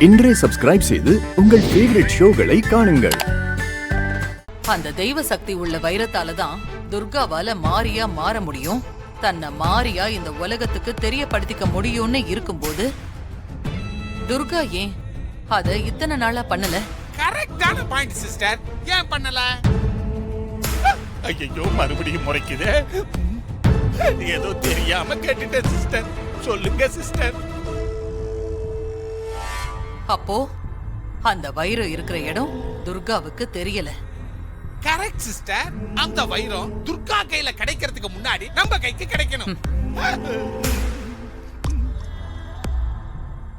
இன்றே சப்ஸ்கிரைப் செய்து உங்கள் ஃபேவரட் ஷோகளை காணுங்கள். அந்த தெய்வ சக்தி உள்ள வைரத்தால தான் துர்காவால மாரியா மாற முடியும், தன்னை மாரியா இந்த உலகத்துக்கு தெரியப்படுத்திக்க முடியும்னு இருக்கும்போது துர்கா ஏன் அத இத்தனை நாளா பண்ணல? கரெக்டான பாயிண்ட் சிஸ்டர். ஏன் பண்ணல? ஐயோ மறுபடியும் முறைக்குது. ஏதோ தெரியாம கேட்டுட்டேன் சிஸ்டர். சொல்லுங்க சிஸ்டர். அப்போ அந்த வைரம் இருக்கிற இடம் துர்காவுக்கு தெரியல. Correct sister. அந்த வைரம் துர்கா கையில கிடைக்கிறதுக்கு முன்னாடி நம்ம கைக்கு கிடைக்கணும்.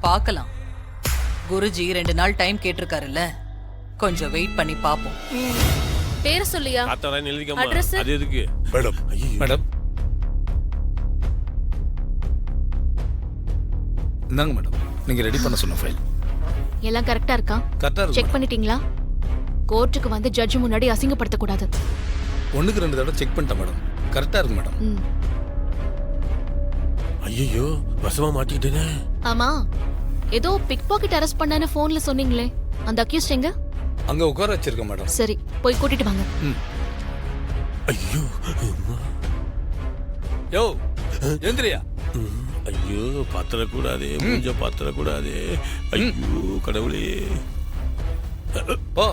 பார்க்கலாம். குருஜி 2 நாள் டைம் கேட்டிருக்காருல்ல, கொஞ்சம் வெயிட் பண்ணி பாப்போம். பேர் சொல்லியா? அத்தனை எழுதிக்கமா. அட்ரஸ் அது எதுக்கு? மேடம் மேடம் இந்தாங்க மேடம், நீங்க ரெடி பண்ண சொன்ன ஃபைல் எல்லாம் கரெக்டா இருக்கா? கரெக்டா இருக்கு. செக் பண்ணிட்டீங்களா? கோர்ட்டுக்கு வந்து ஜட்ஜ் முன்னாடி அசிங்கப்படுத்த கூடாது. ஒண்ணுக்கு 2 தடவை செக் பண்ணிட்டேன் மேடம், கரெக்டா இருக்கு மேடம். ஐயோ வசமா மாட்டிக்கிட்டேனே. ஆமா, ஏதோ பிக் பாக்கெட் அரெஸ்ட் பண்ணான்னு போன்ல சொன்னீங்களே, அந்த அக்யூஸ்ட் எங்க? அங்க உட்கார வச்சிருக்கேன் மேடம். சரி, போய் கூட்டிட்டு வாங்க. ஐயோ யோ எந்திரியா. ஐயோ பாத்திரக்கூடாதே, மூஞ்ச பாத்திரக்கூடாதே. ஐயோ கடவுளே. போ.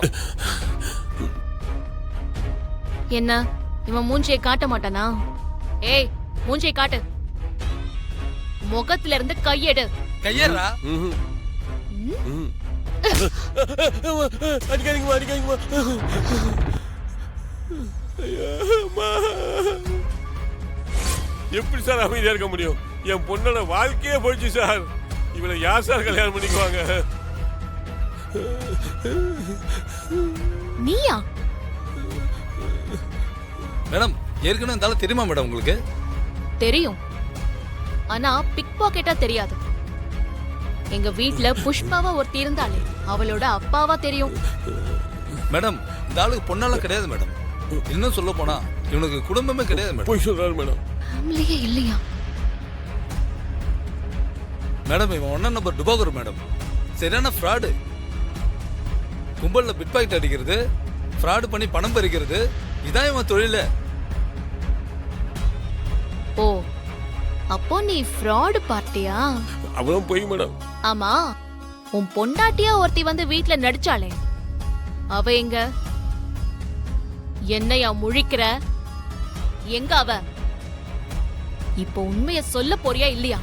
என்ன இவன் மூஞ்சியை காட்ட மாட்டானா? ஏய், மூஞ்சியை காட்டு. முகத்துல இருந்து கையெடு. கையறா. அடிக்காதீங்கம்மா, அடிக்காதீங்கம்மா. எப்படி சார் அமைதியா இருக்க முடியும்? என் பொண்ணோட வாழ்க்கையே போயிடுச்சு சார். இவளை யார் சார் கல்யாணம் பண்ணிக்குவாங்க? நீயா? மேடம் ஏற்கனவே இருந்தாலும் தெரியுமா மேடம் உங்களுக்கு? தெரியும், ஆனா பிக் பாக்கெட்டா தெரியாது. எங்க வீட்ல புஷ்பாவா ஒருத்தி இருந்தாலே அவளோட அப்பாவா தெரியும். மேடம் இந்த ஆளுக்கு பொண்ணாலாம் கிடையாது மேடம். இன்னும் சொல்ல போனா இவனுக்கு குடும்பமே கிடையாது மேடம். போய் சொல்றாரு மேடம். ஃபேமிலியே இல்லையா? மேடம் இவன் 1 நம்பர் டுபாகர் மேடம். சரியான ஃப்ராடு. கும்பல்ல பிட் பாக்கெட் அடிக்கிறது, ஃப்ராடு பண்ணி பணம் பறிக்கிறது, இதான் இவன் தொழில. ஓ, அப்போ நீ ஃப்ராட் பார்ட்டியா? அவளும் போய் மேடம். ஆமா, உன் பொண்டாட்டியா ஒருத்தி வந்து வீட்ல நடிச்சாளே, அவ எங்க? என்னையா முழிக்கிற? எங்க அவ? இப்போ உண்மைய சொல்ல போறியா இல்லையா?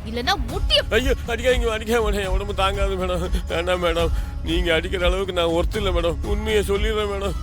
இல்லனா முட்டிய. ஐயோ அடிக்காதீங்க, அடிக்காம மேடம். என் உடம்பு தாங்காது மேடம். வேண்டாம் மேடம், நீங்க அடிக்கிற அளவுக்கு நான் ஒர்த்து இல்லை மேடம். உண்மையை சொல்லிடுறேன் மேடம்.